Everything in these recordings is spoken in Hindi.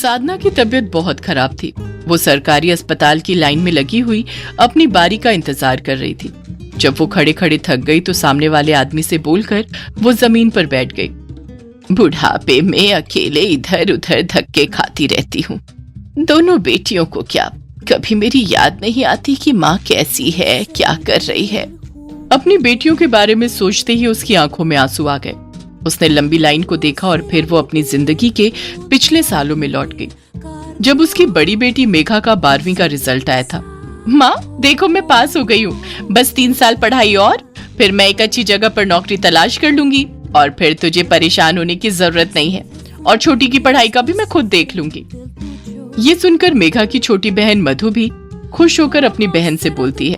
साधना की तबीयत बहुत खराब थी। वो सरकारी अस्पताल की लाइन में लगी हुई अपनी बारी का इंतजार कर रही थी। जब वो खड़े खड़े थक गई तो सामने वाले आदमी से बोलकर वो जमीन पर बैठ गई। बुढ़ापे में अकेले इधर उधर धक्के खाती रहती हूँ। दोनों बेटियों को क्या कभी मेरी याद नहीं आती कि माँ कैसी है, क्या कर रही है। अपनी बेटियों के बारे में सोचते ही उसकी आंखों में आंसू आ गए। उसने लंबी लाइन को देखा और फिर वो अपनी जिंदगी के पिछले सालों में लौट गई। जब उसकी बड़ी बेटी मेघा का 12वीं का रिजल्ट आया था। माँ देखो मैं पास हो गई हूँ, बस 3 साल पढ़ाई और फिर मैं एक अच्छी जगह पर नौकरी तलाश कर लूंगी और फिर तुझे परेशान होने की जरूरत नहीं है और छोटी की पढ़ाई का भी मैं खुद देख लूंगी। ये सुनकर मेघा की छोटी बहन मधु भी खुश होकर अपनी बहन से बोलती है,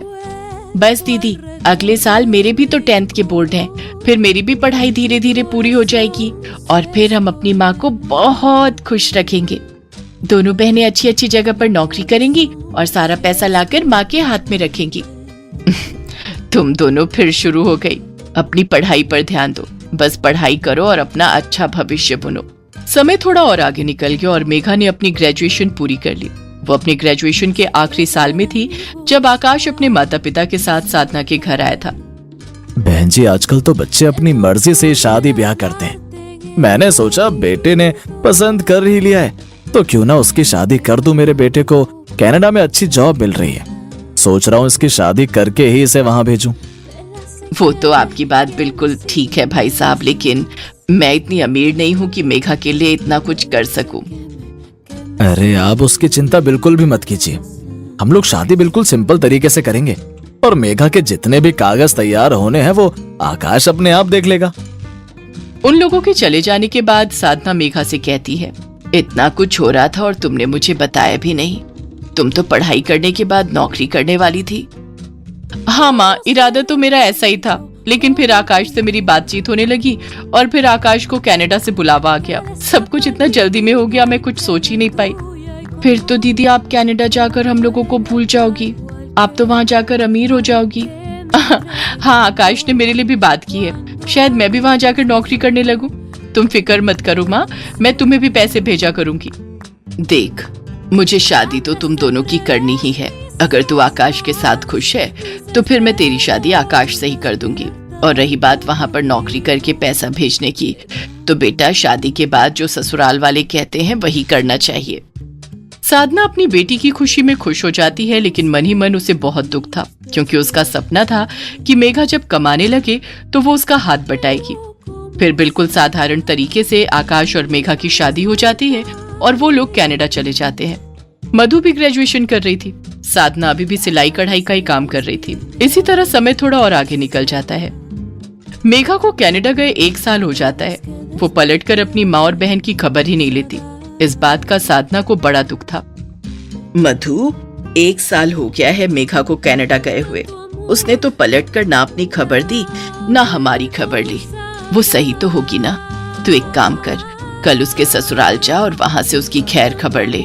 बस दीदी अगले साल मेरे भी तो 10th के बोर्ड हैं, फिर मेरी भी पढ़ाई धीरे धीरे पूरी हो जाएगी और फिर हम अपनी माँ को बहुत खुश रखेंगे। दोनों बहनें अच्छी अच्छी जगह पर नौकरी करेंगी और सारा पैसा लाकर माँ के हाथ में रखेंगी। तुम दोनों फिर शुरू हो गई। अपनी पढ़ाई पर ध्यान दो, बस पढ़ाई करो और अपना अच्छा भविष्य बुनो। समय थोड़ा और आगे निकल गया और मेघा ने अपनी ग्रेजुएशन पूरी कर ली। वो अपनी ग्रेजुएशन के आखिरी साल में थी जब आकाश अपने माता पिता के साथ साधना के घर आया था। बहन जी आजकल तो बच्चे अपनी मर्जी से शादी ब्याह करते हैं। मैंने सोचा बेटे ने पसंद कर ही लिया है तो क्यों ना उसकी शादी कर दूं। मेरे बेटे को कनाडा में अच्छी जॉब मिल रही है, सोच रहा हूँ इसकी शादी करके ही इसे वहां भेजूं। वो तो आपकी बात बिल्कुल ठीक है भाई साहब, लेकिन मैं इतनी अमीर नहीं हूँ कि मेघा के लिए इतना कुछ कर सकूं। अरे आप उसकी चिंता बिल्कुल भी मत कीजिए, हम लोग शादी बिल्कुल सिंपल तरीके से करेंगे और मेघा के जितने भी कागज तैयार होने हैं वो आकाश अपने आप देख लेगा। उन लोगों के चले जाने के बाद साधना मेघा से कहती है, इतना कुछ हो रहा था और तुमने मुझे बताया भी नहीं। तुम तो पढ़ाई करने के बाद नौकरी करने वाली थी। हाँ माँ, इरादा तो मेरा ऐसा ही था, लेकिन फिर आकाश से मेरी बातचीत होने लगी और फिर आकाश को कनाडा से बुलावा आ गया। सब कुछ इतना जल्दी में हो गया, मैं कुछ सोच ही नहीं पाई। फिर तो दीदी आप कनाडा जाकर हम लोगों को भूल जाओगी, आप तो वहाँ जाकर अमीर हो जाओगी। हाँ, आकाश ने मेरे लिए भी बात की है, शायद मैं भी वहाँ जाकर नौकरी करने लगूं। तुम फिक्र मत करो माँ, मैं तुम्हें भी पैसे भेजा करूंगी। देख, मुझे शादी तो तुम दोनों की करनी ही है। अगर तू आकाश के साथ खुश है तो फिर मैं तेरी शादी आकाश से ही कर दूंगी। और रही बात वहाँ पर नौकरी करके पैसा भेजने की, तो बेटा शादी के बाद जो ससुराल वाले कहते हैं वही करना चाहिए। साधना अपनी बेटी की खुशी में खुश हो जाती है, लेकिन मन ही मन उसे बहुत दुख था, क्योंकि उसका सपना था कि मेघा जब कमाने लगे तो वो उसका हाथ बटाएगी। फिर बिल्कुल साधारण तरीके से आकाश और मेघा की शादी हो जाती है और वो लोग कनाडा चले जाते हैं। मधु भी ग्रेजुएशन कर रही थी, साधना अभी भी सिलाई कढ़ाई का ही काम कर रही थी। इसी तरह समय थोड़ा और आगे निकल जाता है। मेघा को कनाडा गए 1 साल हो जाता है। वो पलटकर अपनी माँ और बहन की खबर ही नहीं लेती। इस बात का साधना को बड़ा दुख था। मधु, 1 साल हो गया है मेघा को कनाडा गए हुए। उसने तो पलटकर ना अपनी खबर दी ना हमारी खबर ली। वो सही तो होगी ना? तू एक काम कर, कल उसके ससुराल जा और वहाँ से उसकी खैर खबर ले।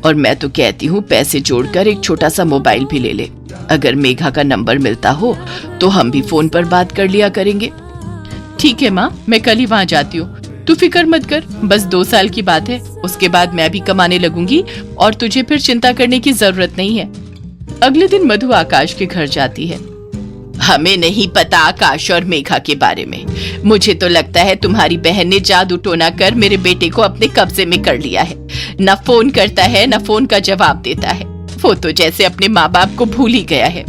और मैं तो कहती हूँ पैसे जोड़कर एक छोटा सा मोबाइल भी ले ले। अगर मेघा का नंबर मिलता हो तो हम भी फोन पर बात कर लिया करेंगे। ठीक है माँ, मैं कल ही वहाँ जाती हूँ, तू फिक्र मत कर। बस 2 साल की बात है, उसके बाद मैं भी कमाने लगूंगी और तुझे फिर चिंता करने की जरूरत नहीं है। अगले दिन मधु आकाश के घर जाती है। हमें नहीं पता आकाश और मेघा के बारे में। मुझे तो लगता है तुम्हारी बहन ने जादू टोना कर मेरे बेटे को अपने कब्जे में कर लिया है। न फोन करता है न फोन का जवाब देता है। वो तो जैसे अपने माँ बाप को भूल ही गया है।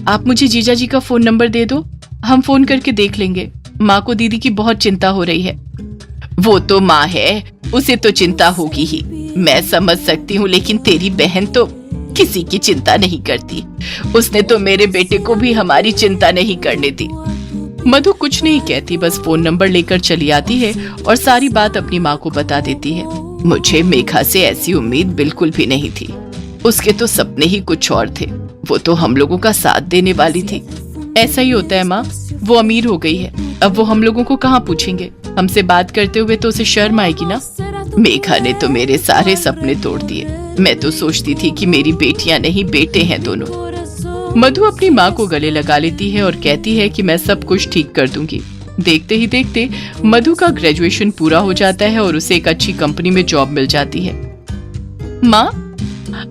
आप मुझे जीजा जी का फोन नंबर दे दो, हम फोन करके देख लेंगे। माँ को दीदी की बहुत चिंता हो रही है। वो तो माँ है, उसे तो चिंता होगी ही, मैं समझ सकती हूँ, लेकिन तेरी बहन तो किसी की चिंता नहीं करती। उसने तो मेरे बेटे को भी हमारी चिंता नहीं करने दी। मधु कुछ नहीं कहती, बस फोन नंबर लेकर चली आती है और सारी बात अपनी माँ को बता देती है। मुझे मेघा से ऐसी उम्मीद बिल्कुल भी नहीं थी। उसके तो सपने ही कुछ और थे। वो तो हम लोगों का साथ देने वाली थी। ऐसा ही होता है माँ, वो अमीर हो गई है, अब वो हम लोगों को कहाँ पूछेंगे। हमसे बात करते हुए तो उसे शर्म आएगी ना। मेघा ने तो मेरे सारे सपने तोड़ दिए। मैं तो सोचती थी कि मेरी बेटियां नहीं बेटे हैं दोनों। मधु अपनी माँ को गले लगा लेती है और कहती है कि मैं सब कुछ ठीक कर दूंगी। देखते ही देखते मधु का ग्रेजुएशन पूरा हो जाता है और उसे एक अच्छी कंपनी में जॉब मिल जाती है। माँ,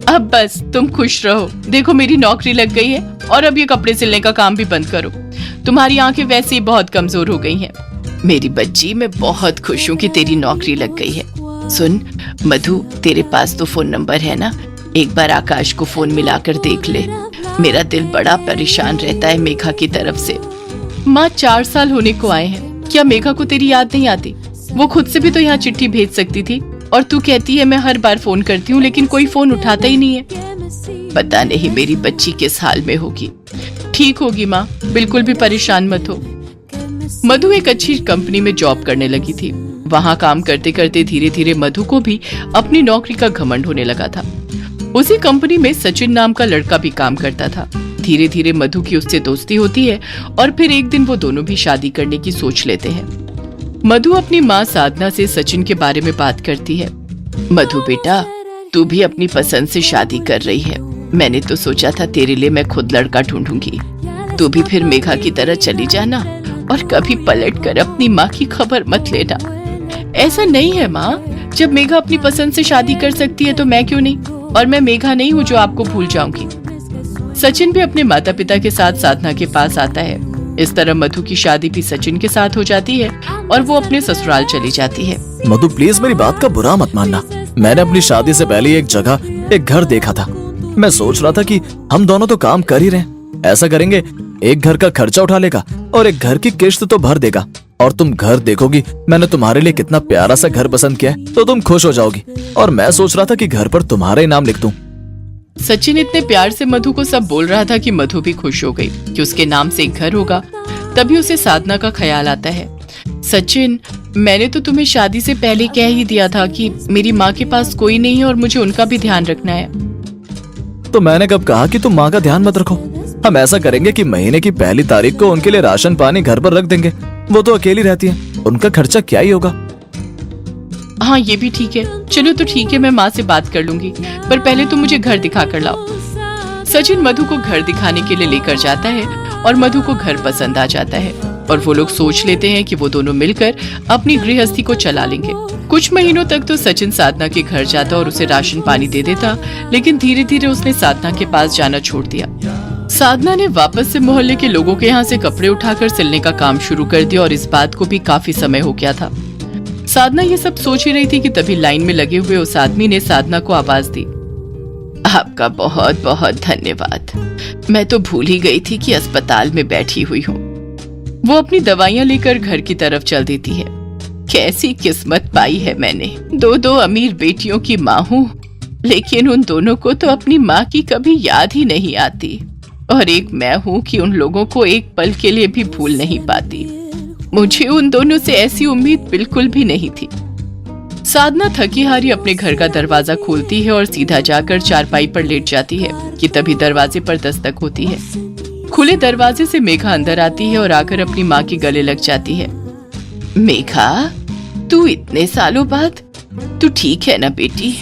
अब बस तुम खुश रहो। देखो मेरी नौकरी लग गई है और अब ये कपड़े सिलने का काम भी बंद करो। तुम्हारी आंखें वैसे ही बहुत कमजोर हो गई हैं। मेरी बच्ची, मैं बहुत खुश हूँ कि तेरी नौकरी लग गई है। सुन मधु, तेरे पास तो फोन नंबर है ना? एक बार आकाश को फोन मिलाकर देख ले। मेरा दिल बड़ा परेशान रहता है मेघा की तरफ से। माँ, 4 साल होने को आए हैं, क्या मेघा को तेरी याद नहीं आती? वो खुद से भी तो यहाँ चिट्ठी भेज सकती थी। और तू कहती है मैं हर बार फोन करती हूँ लेकिन कोई फोन उठाता ही नहीं है। पता नहीं मेरी बच्ची किस हाल में होगी। ठीक होगी माँ, बिल्कुल भी परेशान मत हो। मधु एक अच्छी कंपनी में जॉब करने लगी थी। वहाँ काम करते करते धीरे धीरे मधु को भी अपनी नौकरी का घमंड होने लगा था। उसी कंपनी में सचिन नाम का लड़का भी काम करता था। धीरे धीरे मधु की उससे दोस्ती होती है और फिर एक दिन वो दोनों भी शादी करने की सोच लेते हैं। मधु अपनी माँ साधना से सचिन के बारे में बात करती है। मधु बेटा, तू भी अपनी पसंद से शादी कर रही है। मैंने तो सोचा था तेरे लिए मैं खुद लड़का ढूंढूंगी। तू भी फिर मेघा की तरह चली जाना और कभी पलट कर अपनी माँ की खबर मत लेना। ऐसा नहीं है माँ, जब मेघा अपनी पसंद से शादी कर सकती है तो मैं क्यों नहीं? और मैं मेघा नहीं हूँ जो आपको भूल जाऊंगी। सचिन भी अपने माता पिता के साथ साधना के पास आता है। इस तरह मधु की शादी भी सचिन के साथ हो जाती है और वो अपने ससुराल चली जाती है। मधु प्लीज मेरी बात का बुरा मत मानना। मैंने अपनी शादी से पहले एक जगह एक घर देखा था। मैं सोच रहा था कि हम दोनों तो काम कर ही रहे हैं, ऐसा करेंगे एक घर का खर्चा उठा लेगा और एक घर की किश्त तो भर देगा और तुम घर देखोगी मैंने तुम्हारे लिए कितना प्यारा सा घर पसंद किया है तो तुम खुश हो जाओगी। और मैं सोच रहा था कि घर पर तुम्हारा ही नाम लिख दूं। सचिन इतने प्यार से मधु को सब बोल रहा था कि मधु भी खुश हो गई कि उसके नाम से एक घर होगा। तभी उसे साधना का ख्याल आता है। सचिन, मैंने तो तुम्हें शादी से पहले कह ही दिया था कि मेरी माँ के पास कोई नहीं है और मुझे उनका भी ध्यान रखना है। तो मैंने कब कहा कि तुम माँ का ध्यान मत रखो? हम ऐसा करेंगे कि महीने की पहली तारीख को उनके लिए राशन पानी घर पर रख देंगे। वो तो अकेली रहती है, उनका खर्चा क्या ही होगा। हाँ, ये भी ठीक है। चलो तो ठीक है, मैं माँ से बात कर लूंगी, पर पहले तुम मुझे घर दिखा कर लाओ। सचिन मधु को घर दिखाने के लिए लेकर जाता है और मधु को घर पसंद आ जाता है और वो लोग सोच लेते हैं कि वो दोनों मिलकर अपनी गृहस्थी को चला लेंगे। कुछ महीनों तक तो सचिन साधना के घर जाता और उसे राशन पानी दे देता, लेकिन धीरे धीरे उसने साधना के पास जाना छोड़ दिया। साधना ने वापस से मोहल्ले के लोगों के यहाँ से कपड़े उठाकर सिलने का काम शुरू कर दिया और इस बात को भी काफी समय हो गया था। साधना ये सब सोच ही रही थी कि तभी लाइन में लगे हुए उस आदमी ने साधना को आवाज दी। आपका बहुत बहुत धन्यवाद। मैं तो भूल ही गई थी कि अस्पताल में बैठी हुई हूँ। वो अपनी दवाइयाँ लेकर घर की तरफ चल देती है। कैसी किस्मत पाई है मैंने। 2 अमीर बेटियों की माँ हूँ, लेकिन उन दोनों को तो अपनी माँ की कभी याद ही नहीं आती। और एक मैं हूँ कि उन लोगों को एक पल के लिए भी भूल नहीं पाती। मुझे उन दोनों से ऐसी उम्मीद बिल्कुल भी नहीं थी। साधना थकी हारी अपने घर का दरवाजा खोलती है और सीधा जाकर चारपाई पर लेट जाती है कि तभी दरवाजे पर दस्तक होती है। खुले दरवाजे से मेघा अंदर आती है और आकर अपनी माँ के गले लग जाती है। मेघा, तू इतने सालों बाद, तू ठीक है ना बेटी?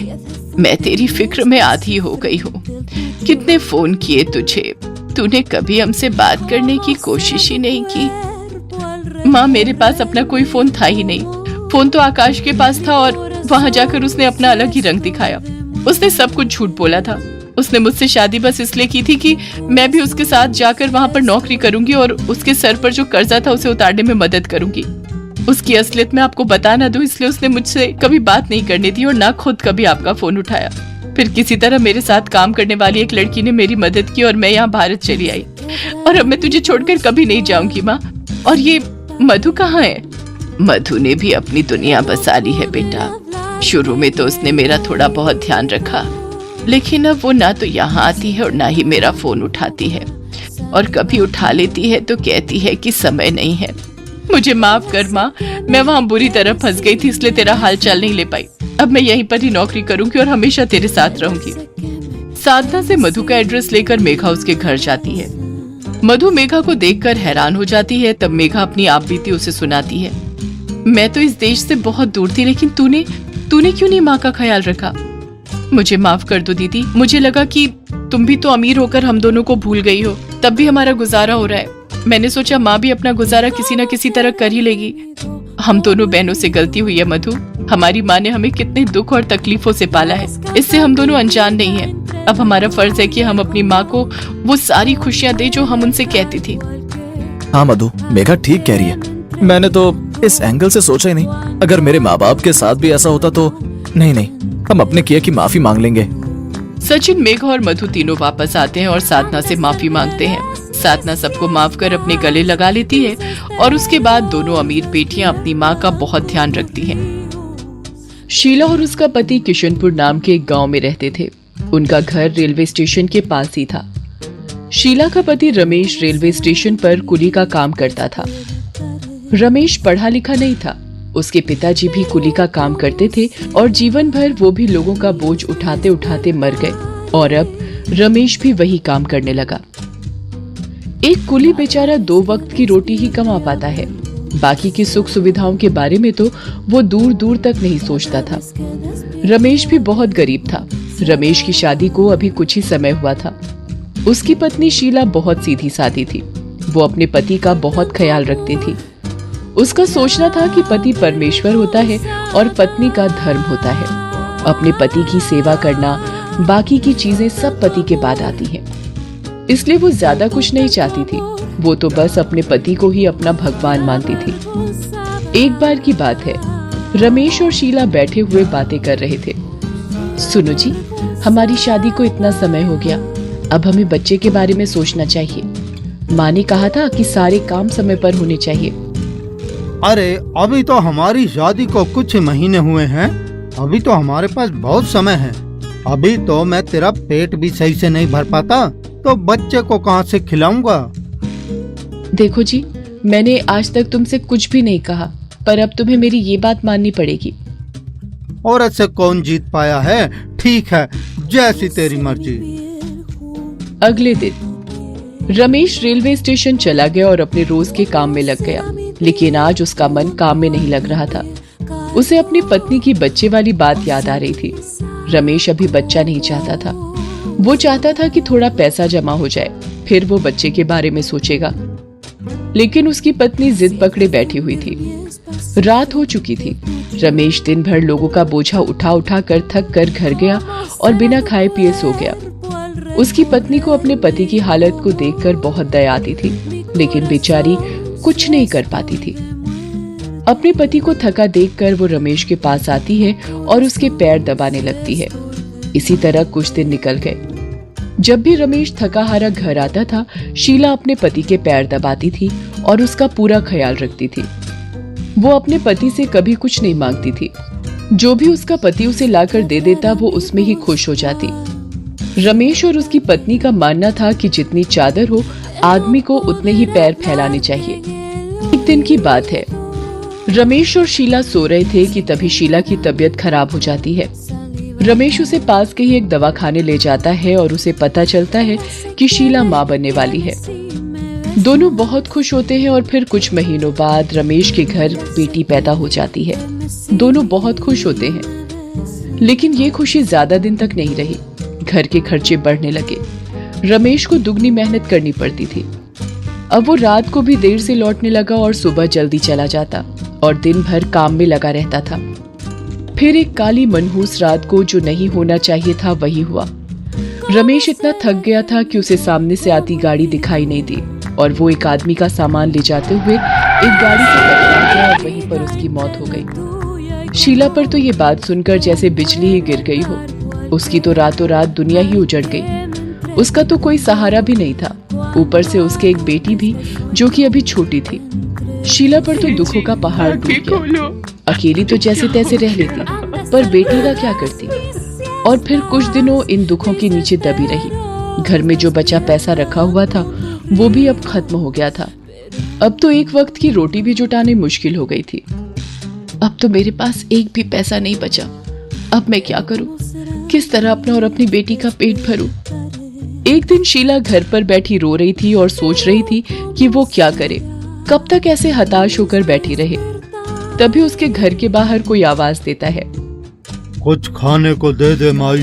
मैं तेरी फिक्र में आधी हो गई हूँ। कितने फोन किए तुझे, तूने कभी हमसे बात करने की कोशिश ही नहीं की। माँ, मेरे पास अपना कोई फोन था ही नहीं। फोन तो आकाश के पास था और वहाँ जाकर उसने अपना अलग ही रंग दिखाया। उसने सब कुछ झूठ बोला था। उसने मुझसे शादी बस इसलिए की थी कि मैं भी उसके साथ जाकर वहाँ पर नौकरी करूंगी और उसके सर पर जो कर्जा था उसे उतारने में मदद करूंगी। उसकी असलियत मैं आपको बता ना दूं, इसलिए उसने मुझसे कभी बात नहीं करने दी और ना खुद कभी आपका फोन उठाया। फिर किसी तरह मेरे साथ काम करने वाली एक लड़की ने मेरी मदद की और मैं यहाँ भारत चली आई। और अब मैं तुझे छोड़कर कभी नहीं जाऊंगी माँ। और ये मधु कहाँ है? मधु ने भी अपनी दुनिया बसा ली है बेटा। शुरू में तो उसने मेरा थोड़ा बहुत ध्यान रखा, लेकिन अब वो ना तो यहाँ आती है और ना ही मेरा फोन उठाती है, और कभी उठा लेती है तो कहती है कि समय नहीं है। मुझे माफ कर माँ, मैं वहाँ बुरी तरह फंस गई थी, इसलिए तेरा हाल चाल नहीं ले पाई। अब मैं यहीं पर ही नौकरी करूंगी और हमेशा तेरे साथ रहूंगी। साधना से मधु का एड्रेस लेकर मेघा उसके घर जाती है। मधु मेघा को देखकर हैरान हो जाती है। तब मेघा अपनी आप बीती उसे सुनाती है। मैं तो इस देश से बहुत दूर थी, लेकिन तूने क्यों नहीं माँ का ख्याल रखा? मुझे माफ कर दो दीदी, मुझे लगा कि तुम भी तो अमीर होकर हम दोनों को भूल गई हो, तब भी हमारा गुजारा हो रहा है। मैंने सोचा माँ भी अपना गुजारा किसी न किसी तरह कर ही लेगी। हम दोनों बहनों से गलती हुई है मधु। हमारी माँ ने हमें कितने दुख और तकलीफों से पाला है, इससे हम दोनों अनजान नहीं है। अब हमारा फर्ज है कि हम अपनी माँ को वो सारी खुशियाँ दे जो हम उनसे कहती थी। हाँ मधु, मेघा ठीक कह रही है। मैंने तो इस एंगल से सोचा ही नहीं। अगर मेरे माँ बाप के साथ भी ऐसा होता तो नहीं, हम अपने किया की माफी मांग लेंगे। सचिन, मेघा और मधु तीनों वापस आते हैं और साधना से माफी मांगते हैं। साधना सबको माफ कर अपने गले लगा लेती है और उसके बाद दोनों अमीर बेटियां अपनी माँ का बहुत ध्यान रखती हैं। शीला और उसका पति किशनपुर नाम के एक गांव में रहते थे। उनका घर रेलवे स्टेशन के पास ही था। शीला का पति रमेश रेलवे स्टेशन पर कुली का काम करता था। रमेश पढ़ा लिखा नहीं था। उसके पिताजी भी कुली का काम करते थे और जीवन भर वो भी लोगों का बोझ उठाते उठाते मर गए और अब रमेश भी वही काम करने लगा। एक कुली बेचारा 2 वक्त की रोटी ही कमा पाता है। बाकी की सुख सुविधाओं के बारे में तो वो दूर दूर तक नहीं सोचता था। रमेश भी बहुत गरीब था। रमेश की शादी को अभी कुछ ही समय हुआ था। उसकी पत्नी शीला बहुत सीधी सादी थी। वो अपने पति का बहुत ख्याल रखती थी। उसका सोचना था कि पति परमेश्वर होता है और पत्नी का धर्म होता है। अपने पति की सेवा करना, बाकी की चीजें सब पति के बाद आती हैं। इसलिए वो ज्यादा कुछ नहीं चाहती थी। वो तो बस अपने पति को ही अपना भगवान मानती थी। एक बार की बात है, रमेश और शीला बैठे हुए बातें कर रहे थे। सुनो जी, हमारी शादी को इतना समय हो गया, अब हमें बच्चे के बारे में सोचना चाहिए। माँ ने कहा था कि सारे काम समय पर होने चाहिए। अरे अभी तो हमारी शादी को कुछ महीने हुए हैं। अभी तो हमारे पास बहुत समय है। अभी तो मैं तेरा पेट भी सही से नहीं भर पाता, तो बच्चे को कहाँ से खिलाऊंगा। देखो जी, मैंने आज तक तुमसे कुछ भी नहीं कहा, पर अब तुम्हें मेरी ये बात माननी पड़ेगी। औरत से कौन जीत पाया है। ठीक है, जैसी तेरी मर्जी। अगले दिन रमेश रेलवे स्टेशन चला गया और अपने रोज के काम में लग गया। लेकिन आज उसका मन काम में नहीं लग रहा था। उसे अपनी पत्नी की बच्चे वाली बात याद आ रही थी। रमेश अभी बच्चा नहीं चाहता था। वो चाहता था कि थोड़ा पैसा जमा हो जाए, फिर वो बच्चे के बारे में सोचेगा। लेकिन उसकी पत्नी जिद पकड़े बैठी हुई थी। रात हो चुकी थी। रमेश दिन भर लोगों का बोझा उठा उठा कर थक कर घर गया और बिना खाए पिए सो गया। उसकी पत्नी को अपने पति की हालत को देखकर बहुत दया आती थी, लेकिन बेचारी कुछ नहीं कर पाती थी। अपने पति को थका देखकर वो रमेश के पास आती है और उसके पैर दबाने लगती है। इसी तरह कुछ दिन निकल गए। जब भी रमेश थका हारा घर आता था, शीला अपने पति के पैर दबाती थी और उसका पूरा ख्याल रखती थी। वो अपने पति से कभी कुछ नहीं मांगती थी। जो भी उसका पति उसे लाकर दे देता, वो उसमें ही खुश हो जाती। रमेश और उसकी पत्नी का मानना था कि जितनी चादर हो, आदमी को उतने ही पैर फैलाने चाहिए। एक दिन की बात है, रमेश और शीला सो रहे थे कि तभी शीला की तबीयत खराब हो जाती है। रमेश उसे पास के ही एक दवाखाने ले जाता है और उसे पता चलता है कि शीला माँ बनने वाली है। दोनों बहुत खुश होते हैं और फिर कुछ महीनों बाद रमेश के घर बेटी पैदा हो जाती है। दोनों बहुत खुश होते हैं, लेकिन ये खुशी ज्यादा दिन तक नहीं रही। घर के खर्चे बढ़ने लगे। रमेश को दुगनी मेहनत करनी पड़ती थी। अब वो रात को भी देर से लौटने लगा और सुबह जल्दी चला जाता और दिन भर काम में लगा रहता था। फिर एक काली मनहूस रात को जो नहीं होना चाहिए था वही हुआ। रमेश इतना थक गया था कि उसे सामने से आती गाड़ी दिखाई नहीं दी और वो एक आदमी का सामान ले जाते हुए एक गाड़ी से टकरा गया और वहीं पर उसकी मौत हो गई। शीला पर तो ये बात सुनकर जैसे बिजली ही गिर गई हो। उसकी तो रातों रात दुनिया ही उजड़ गई। उसका तो कोई सहारा भी नहीं था, ऊपर से उसके एक बेटी भी जो कि अभी छोटी थी। शीला पर तो दुखों का पहाड़ टूट गया। अकेली तो जैसे तैसे रह लेती, पर बेटी का क्या करती। और फिर कुछ दिनों इन दुखों के नीचे दबी रही। घर में जो बचा पैसा रखा हुआ था वो भी अब खत्म हो गया था। अब तो एक वक्त की रोटी भी जुटानी मुश्किल हो गई थी। अब तो मेरे पास एक भी पैसा नहीं बचा। अब मैं क्या करूं? किस तरह अपना और अपनी बेटी का पेट भरूं? एक दिन शीला घर पर बैठी रो रही थी और सोच रही थी कि वो क्या करे, कब तक ऐसे हताश होकर बैठी रहे। तभी उसके घर के बाहर कोई आवाज देता है, कुछ खाने को दे दे माई,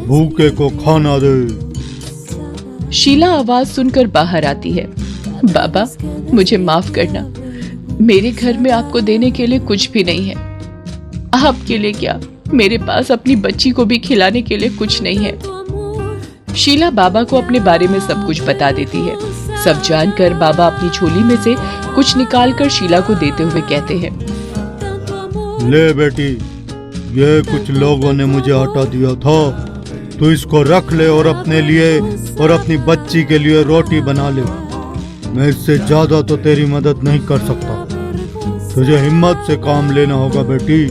भूखे को खाना दे। शीला आवाज सुनकर बाहर आती है। बाबा, मुझे माफ करना। मेरे घर में आपको देने के लिए कुछ भी नहीं है। आपके लिए क्या, मेरे पास अपनी बच्ची को भी खिलाने के लिए कुछ नहीं है। शीला बाबा को अपने बारे में सब कुछ बता देती है। सब जानकर बाबा अपनी झोली में से कुछ निकालकर शीला को देते हुए कहते हैं, ले बेटी, ये कुछ लोगों ने मुझे आटा दिया था, तू इसको रख ले और अपने लिए और अपनी बच्ची के लिए रोटी बना ले। मैं इससे ज्यादा तो तेरी मदद नहीं कर सकता। तुझे हिम्मत से काम लेना होगा बेटी।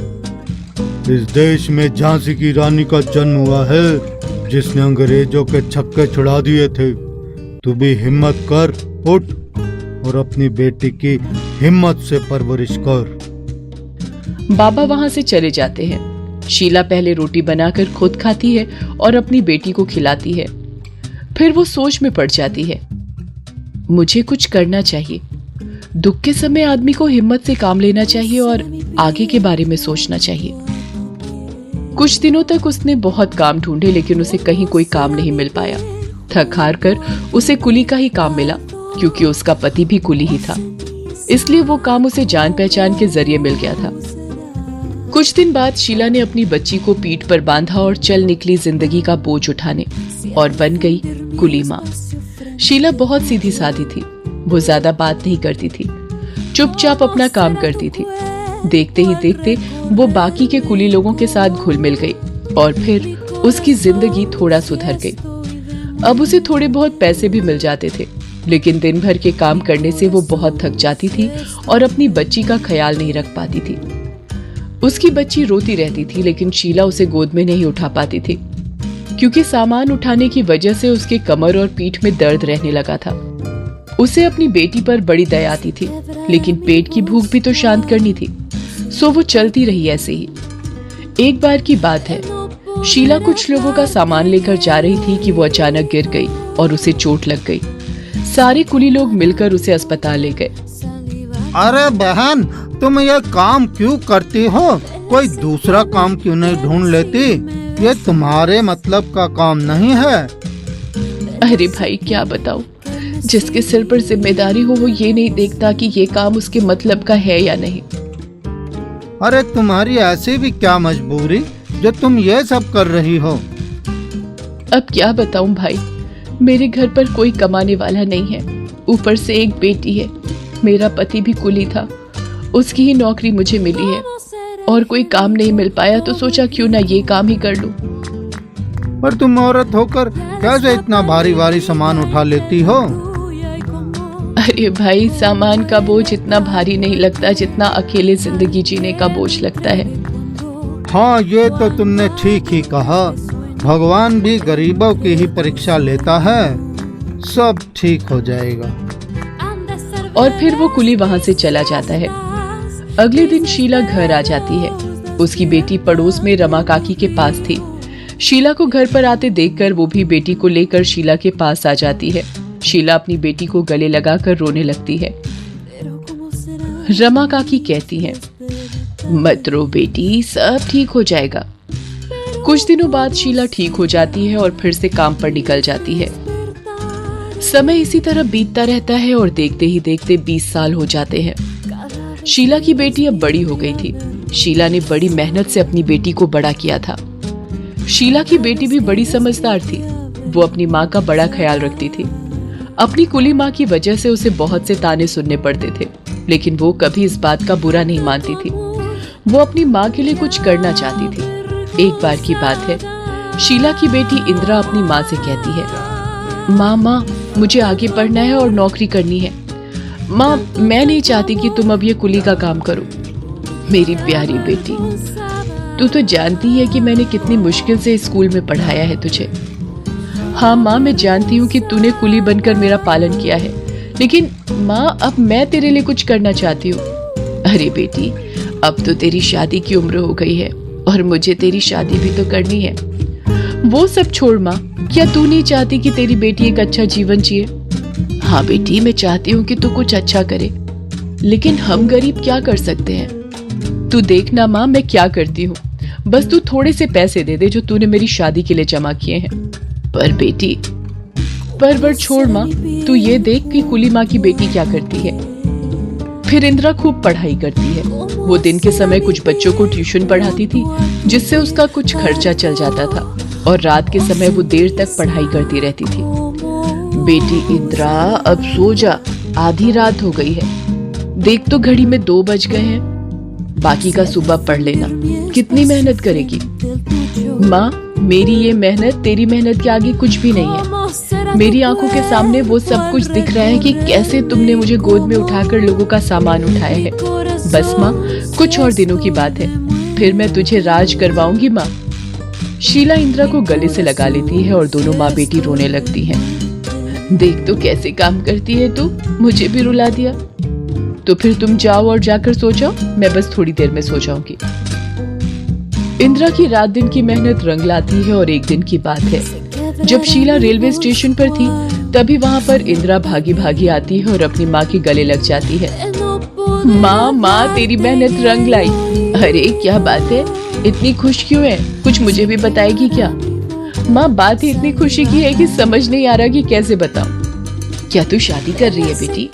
इस देश में झांसी की रानी का जन्म हुआ है, जिसने अंग्रेजों के छक्के छुड़ा दिए थे। तू भी हिम्मत कर, उठ और अपनी बेटी की हिम्मत से परवरिश कर। बाबा वहां से चले जाते हैं। शीला पहले रोटी बनाकर खुद खाती है और अपनी बेटी को खिलाती है। फिर वो सोच में पड़ जाती है, मुझे कुछ करना चाहिए। दुख के समय आदमी को हिम्मत से काम लेना चाहिए और आगे के बारे में सोचना चाहिए। कुछ दिनों तक उसने बहुत काम ढूंढे, लेकिन उसे कहीं कोई काम नहीं मिल पाया। थक हार कर उसे कुली का ही काम मिला, क्योंकि उसका पति भी कुली ही था। इसलिए वो काम उसे जान पहचान के जरिए मिल गया था। कुछ दिन बाद शीला ने अपनी बच्ची को पीठ पर बांधा और चल निकली जिंदगी का बोझ उठाने, और बन गई कुली माँ। शीला बहुत सीधी सादी थी। वो ज्यादा बात नहीं करती थी, चुपचाप अपना काम करती थी। देखते ही देखते वो बाकी के कुली लोगों के साथ घुल मिल गई और फिर उसकी जिंदगी थोड़ा सुधर गई। अब उसे थोड़े बहुत पैसे भी मिल जाते थे, लेकिन दिन भर के काम करने से वो बहुत थक जाती थी और अपनी बच्ची का ख्याल नहीं रख पाती थी। उसकी बच्ची रोती रहती थी, लेकिन शीला उसे गोद में नहीं उठा पाती थी, क्योंकि सामान उठाने की वजह से उसके कमर और पीठ में दर्द रहने लगा था। उसे अपनी बेटी पर बड़ी दया आती थी, लेकिन पेट की भूख भी तो शांत करनी थी, सो वो चलती रही ऐसे ही। एक बार की बात है, शीला कुछ लोगों का सामान लेकर जा रही थी कि वो अचानक गिर गई और उसे चोट लग गई। सारे कुली लोग मिलकर उसे अस्पताल ले गए। अरे बहन, तुम ये काम क्यों करती हो? कोई दूसरा काम क्यों नहीं ढूंढ लेती? ये तुम्हारे मतलब का काम नहीं है। अरे भाई, क्या बताऊं, जिसके सिर पर जिम्मेदारी हो वो ये नहीं देखता कि ये काम उसके मतलब का है या नहीं। अरे तुम्हारी ऐसी भी क्या मजबूरी जो तुम ये सब कर रही हो? अब क्या बताऊं भाई, मेरे घर पर कोई कमाने वाला नहीं है, ऊपर से एक बेटी है। मेरा पति भी कुली था, उसकी ही नौकरी मुझे मिली है और कोई काम नहीं मिल पाया, तो सोचा क्यों ना ये काम ही कर लूं। पर तुम औरत होकर कैसे इतना भारी भारी सामान उठा लेती हो? अरे भाई, सामान का बोझ इतना भारी नहीं लगता जितना अकेले जिंदगी जीने का बोझ लगता है। हाँ, ये तो तुमने ठीक ही कहा। भगवान भी गरीबों की ही परीक्षा लेता है, सब ठीक हो जाएगा। और फिर वो कुली वहां से चला जाता है। अगले दिन शीला घर आ जाती है। उसकी बेटी पड़ोस में रमा काकी के पास थी। शीला को घर पर आते देखकर वो भी बेटी को लेकर शीला के पास आ जाती है। शीला अपनी बेटी को गले लगाकर रोने लगती है। रमा काकी कहती हैं, मत रो बेटी, सब ठीक हो जाएगा। कुछ दिनों बाद शीला ठीक हो जाती है और फिर से काम पर निकल जाती है। समय इसी तरह बीतता रहता है और देखते ही देखते 20 साल हो जाते हैं। शीला की बेटी अब बड़ी हो गई थी। शीला ने बड़ी मेहनत से अपनी बेटी को बड़ा किया था। शीला की बेटी भी बड़ी समझदार थी। वो अपनी माँ का बड़ा ख्याल रखती थी। अपनी कुली माँ की वजह से उसे बहुत से ताने सुनने पड़ते थे, लेकिन वो कभी इस बात का बुरा नहीं मानती थी। वो अपनी माँ के लिए कुछ करना चाहती थी। एक बार की बात है, शीला की बेटी इंदिरा अपनी माँ से कहती है, माँ, मुझे आगे पढ़ना है और नौकरी करनी है। माँ, मैं नहीं चाहती कि तुम अब ये कुली का काम करो। मेरी प्यारी बेटी, तू तो जानती है कि मैंने कितनी मुश्किल से स्कूल में पढ़ाया है तुझे। हाँ माँ, मैं जानती हूँ कि तूने कुली बनकर मेरा पालन किया है, लेकिन माँ, अब मैं तेरे लिए कुछ करना चाहती हूँ। अरे बेटी, अब तो तेरी शादी की उम्र हो गई है और मुझे तेरी शादी भी तो करनी है। वो सब छोड़ माँ, क्या तू नहीं चाहती कि तेरी बेटी एक अच्छा जीवन जिए? हाँ बेटी, मैं चाहती हूँ कि तू कुछ अच्छा करे, लेकिन हम गरीब क्या कर सकते हैं? तू देखना माँ, मैं क्या करती हूँ। बस तू थोड़े से पैसे दे दे जो तूने मेरी शादी के लिए जमा किए हैं। पर बेटी, परवर छोड़ माँ, तू ये देख कि कुली माँ की बेटी क्या करती है। फिर इंदिरा खूब पढ़ाई करती है। वो दिन के समय कुछ बच्चों को ट्यूशन पढ़ाती थी, जिससे उसका कुछ खर्चा चल जाता था, और रात के समय वो देर तक पढ़ाई करती रहती थी। बेटी इंदिरा, अब सो जा, आधी रात हो गई है। देख तो घड़ी में 2 बज गए हैं। बाकी का सुबह पढ़ लेना। कितनी मेहनत करेगी? माँ, मेरी ये मेहनत तेरी मेहनत के आगे कुछ भी नहीं है। मेरी आंखों के सामने वो सब कुछ दिख रहा है कि कैसे तुमने मुझे गोद में उठाकर लोगों का सामान उठाया है। बस माँ, कुछ और दिनों की बात है, फिर मैं तुझे राज करवाऊंगी माँ। शीला इंदिरा को गले से लगा लेती है और दोनों माँ बेटी रोने लगती हैं। देख तो कैसे काम करती है तू, मुझे भी रुला दिया। तो फिर तुम जाओ और जाकर सो जाओ, मैं बस थोड़ी देर में सो जाऊंगी। इंदिरा की रात दिन की मेहनत रंग लाती है और एक दिन की बात है, जब शीला रेलवे स्टेशन पर थी, तभी वहाँ पर इंदिरा भागी भागी आती है और अपनी माँ के गले लग जाती है। माँ, तेरी मेहनत रंग लाई। अरे क्या बात है, इतनी खुश क्यों है? कुछ मुझे भी बताएगी क्या? माँ, बात ही इतनी खुशी की है कि समझ नहीं आ रहा कि कैसे बताऊं। क्या तू शादी कर रही है बेटी?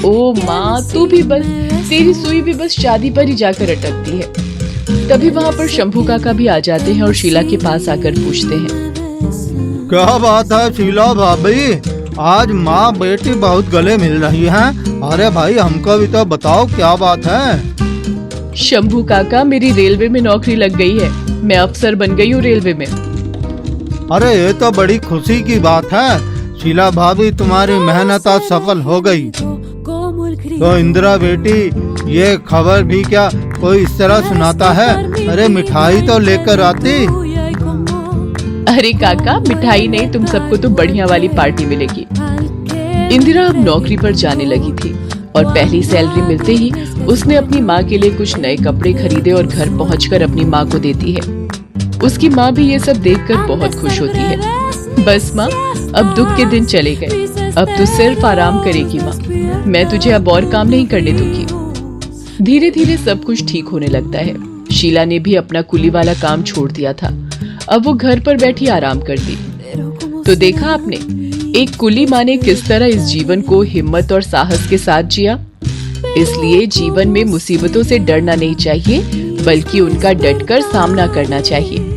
ओ माँ, तू भी बस, तेरी सुई भी बस शादी पर ही जाकर अटकती है। तभी वहाँ पर शंभू काका भी आ जाते हैं और शीला के पास आकर पूछते हैं, क्या बात है शीला भाभी, आज माँ बेटी बहुत गले मिल रही हैं। अरे भाई, हमको भी तो बताओ क्या बात है। शंभू काका, मेरी रेलवे में नौकरी लग गई है, मैं अफसर बन गई हूँ रेलवे में। अरे ये तो बड़ी खुशी की बात है। शीला भाभी, तुम्हारी मेहनत आज सफल हो गई। तो इंदिरा बेटी, ये खबर भी क्या कोई इस तरह सुनाता है? अरे मिठाई तो लेकर आती। अरे काका, मिठाई नहीं, तुम सबको तो बढ़िया वाली पार्टी मिलेगी। इंदिरा अब नौकरी पर जाने लगी थी और पहली सैलरी मिलते ही उसने अपनी माँ के लिए कुछ नए कपड़े खरीदे और घर पहुंचकर अपनी माँ को देती है। उसकी माँ भी ये सब देखकर बहुत खुश होती है। बस माँ, अब दुख के दिन चले गए, अब तू सिर्फ आराम करेगी माँ, मैं तुझे अब और काम नहीं करने दूंगी। धीरे धीरे सब कुछ ठीक होने लगता है। शीला ने भी अपना कुली वाला काम छोड़ दिया था, अब वो घर पर बैठी आराम करती। तो देखा आपने, एक कुली माँ ने किस तरह इस जीवन को हिम्मत और साहस के साथ जिया। इसलिए जीवन में मुसीबतों से डरना नहीं चाहिए, बल्कि उनका डटकर सामना करना चाहिए।